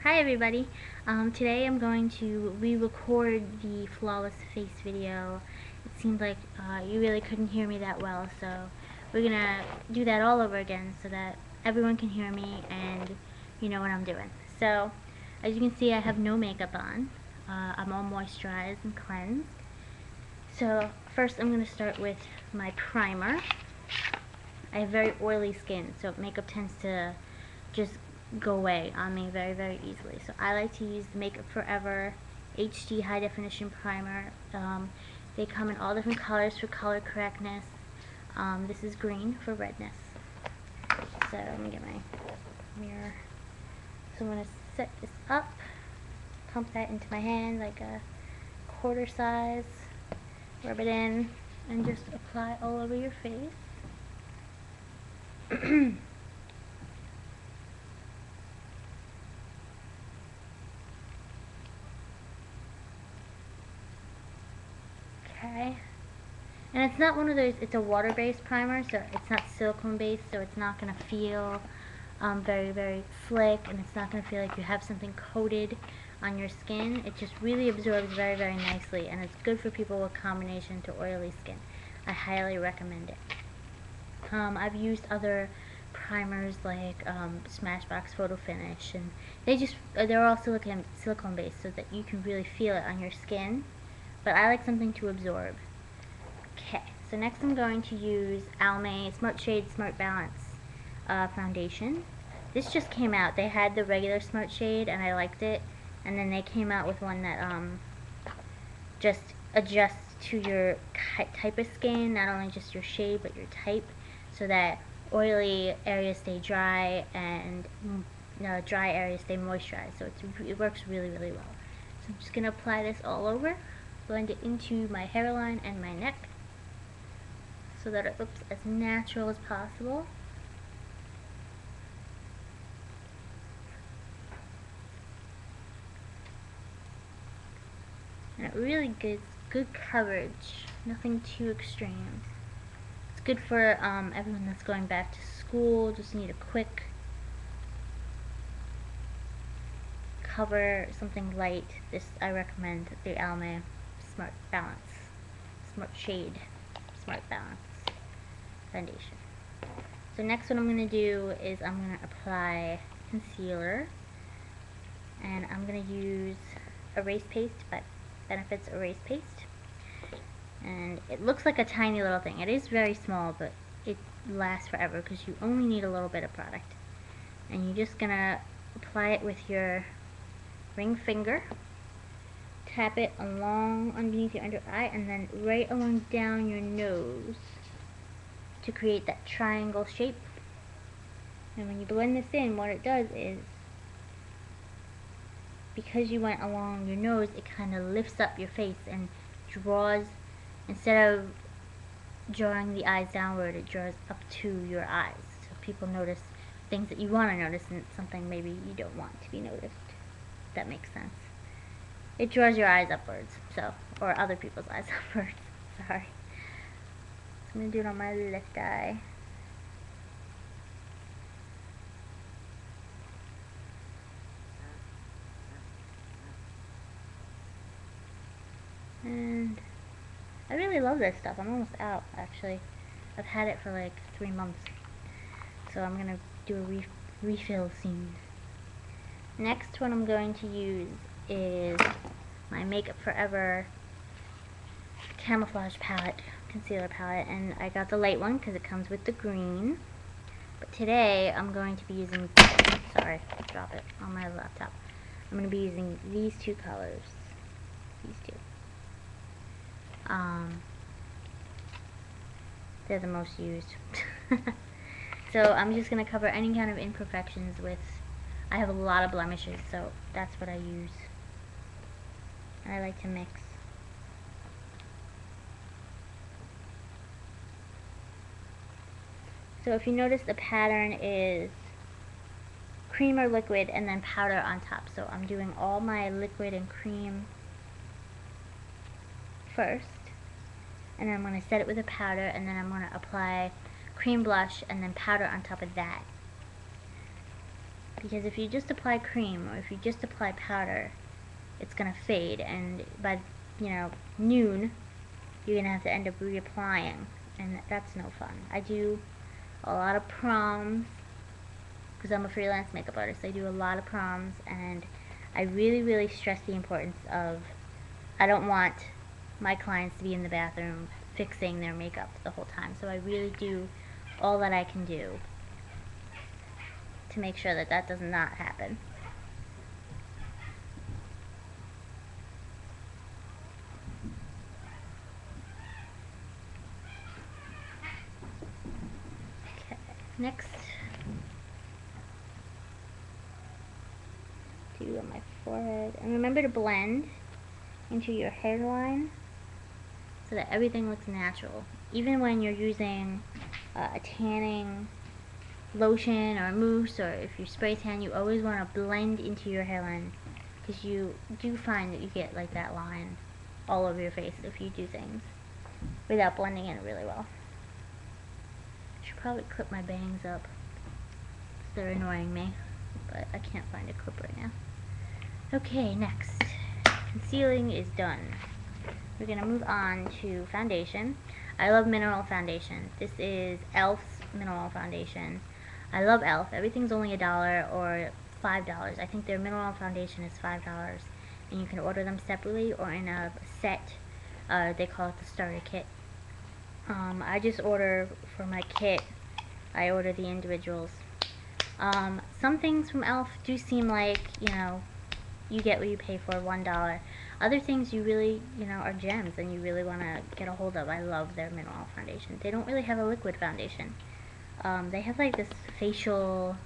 Hi everybody. Today I'm going to re-record the Flawless Face video. It seemed like you really couldn't hear me that well, so we're gonna do that all over again so that everyone can hear me and you know what I'm doing. So, as you can see, I have no makeup on. I'm all moisturized and cleansed. So, first I'm gonna start with my primer. I have very oily skin, so makeup tends to just go away on me very, very easily. So I like to use the Makeup Forever HD High Definition Primer. They come in all different colors for color correctness. This is green for redness. So let me get my mirror. So I'm going to set this up, pump that into my hand like a quarter size, rub it in, and just apply all over your face. Okay. And it's not one of those, it's a water-based primer, so it's not silicone-based, so it's not going to feel very, very slick, and it's not going to feel like you have something coated on your skin. It just really absorbs very, very nicely, and it's good for people with combination to oily skin. I highly recommend it. I've used other primers like Smashbox Photo Finish, and they're all silicone based so that you can really feel it on your skin, but I like something to absorb. Okay, so next I'm going to use Almay Smart Shade Smart Balance foundation. This just came out. They had the regular Smart Shade and I liked it, and then they came out with one that just adjusts to your type of skin, not only just your shade but your type, so that oily areas stay dry and dry areas stay moisturized. So it works really, really well. So I'm just going to apply this all over, blend it into my hairline and my neck so that it looks as natural as possible. And it really gives good coverage, nothing too extreme. It's good for everyone that's going back to school, just need a quick cover, something light. This I recommend the Almay Smart Balance, Smart Shade, Smart Balance foundation. So next what I'm going to do is I'm going to apply concealer, and I'm going to use Erase Paste by Benefit's Erase Paste. And it looks like a tiny little thing. It is very small, but it lasts forever because you only need a little bit of product. And you're just going to apply it with your ring finger, tap it along underneath your under eye, and then right along down your nose to create that triangle shape. And when you blend this in, what it does is, because you went along your nose, it kind of lifts up your face and draws, instead of drawing the eyes downward, it draws up to your eyes. So people notice things that you want to notice and something maybe you don't want to be noticed. If that makes sense. It draws your eyes upwards, so, or other people's eyes upwards. Sorry. I'm going to do it on my left eye. And I really love this stuff. I'm almost out, actually. I've had it for like 3 months. So I'm going to do a refill soon. Next, what I'm going to use is my Makeup Forever Camouflage Palette, Concealer Palette. And I got the light one because it comes with the green. But today, I'm going to be using, sorry, drop it on my laptop. I'm going to be using these two colors. These two. They're the most used. So I'm just going to cover any kind of imperfections with, I have a lot of blemishes, so that's what I use. And I like to mix. So if you notice, the pattern is cream or liquid and then powder on top. So I'm doing all my liquid and cream first, and then I'm going to set it with a powder, and then I'm going to apply cream blush and then powder on top of that. because if you just apply cream or if you just apply powder, it's gonna fade, and by noon you're gonna have to end up reapplying, and that's no fun. I do a lot of proms because I'm a freelance makeup artist. I do a lot of proms, and I really stress the importance of, I don't want my clients to be in the bathroom fixing their makeup the whole time. So I really do all that I can do to make sure that that does not happen. Okay, next, do on my forehead, and remember to blend into your hairline so that everything looks natural. Even when you're using a tanning lotion or mousse, or if you spray tan, you always want to blend into your hairline, because you do find that you get like that line all over your face if you do things without blending in really well. I should probably clip my bangs up because they're annoying me, but I can't find a clip right now. Okay, next, concealing is done. We're going to move on to foundation. I love mineral foundation. This is e.l.f.'s mineral foundation. I love e.l.f. Everything's only $1 or $5. I think their mineral foundation is $5, and you can order them separately or in a set. They call it the starter kit. I just order for my kit. I order the individuals. Some things from e.l.f. do seem like, you get what you pay for, $1. Other things you really, are gems and you really want to get a hold of. I love their mineral foundation. They don't really have a liquid foundation. They have like this facial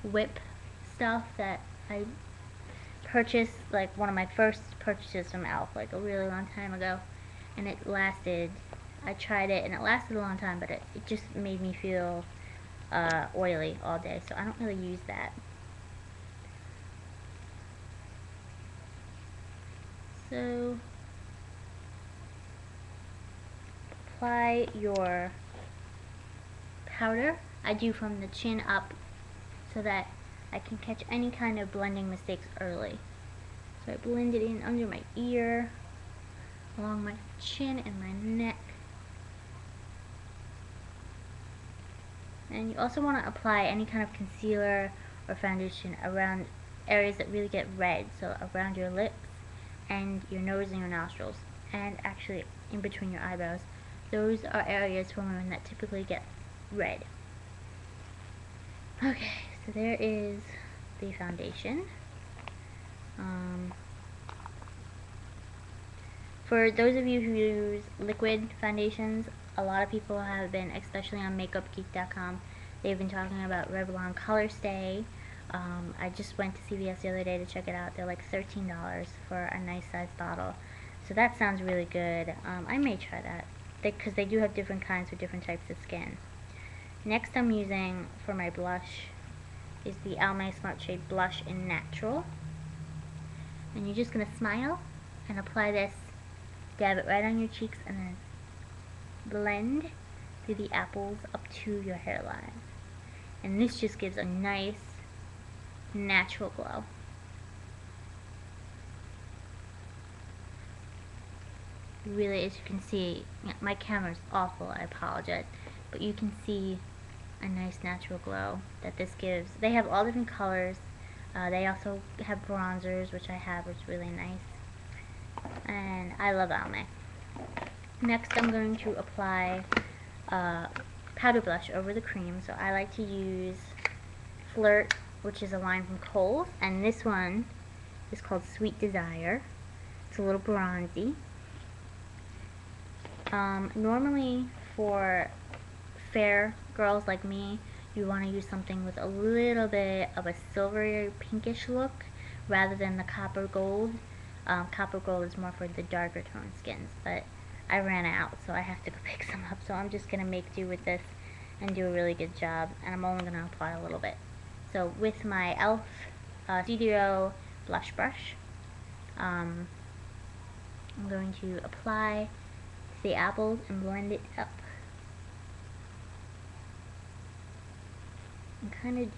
whip stuff that I purchased, like one of my first purchases from e.l.f. like a really long time ago, and it lasted. I tried it and it lasted a long time, but it just made me feel oily all day, so I don't really use that. So apply your powder. I do from the chin up so that I can catch any kind of blending mistakes early. So I blend it in under my ear, along my chin and my neck. And you also want to apply any kind of concealer or foundation around areas that really get red, so around your lips and your nose and your nostrils, and actually in between your eyebrows. Those are areas for women that typically get red. Okay, so there is the foundation. For those of you who use liquid foundations, a lot of people have been, especially on MakeupGeek.com, they've been talking about Revlon Color Stay. I just went to CVS the other day to check it out. They're like $13 for a nice size bottle. So that sounds really good. I may try that, because they do have different kinds for different types of skin. Next I'm using for my blush is the Almay Smart Shade Blush in Natural. And you're just going to smile and apply this, dab it right on your cheeks, and then blend through the apples up to your hairline. And this just gives a nice natural glow. Really, as you can see, my camera's awful, I apologize, but you can see a nice natural glow that this gives. They have all different colors. They also have bronzers, which I have, which is really nice. And I love Almay. Next I'm going to apply powder blush over the cream. So I like to use Flirt, which is a line from Kohl's, and this one is called Sweet Desire. It's a little bronzy. Normally for fair girls like me, you want to use something with a little bit of a silvery pinkish look rather than the copper gold. Copper gold is more for the darker toned skins, but I ran out, so I have to go pick some up. So I'm just going to make do with this and do a really good job, and I'm only going to apply a little bit. So with my e.l.f. Studio blush brush, I'm going to apply the apples and blend it up. And kind of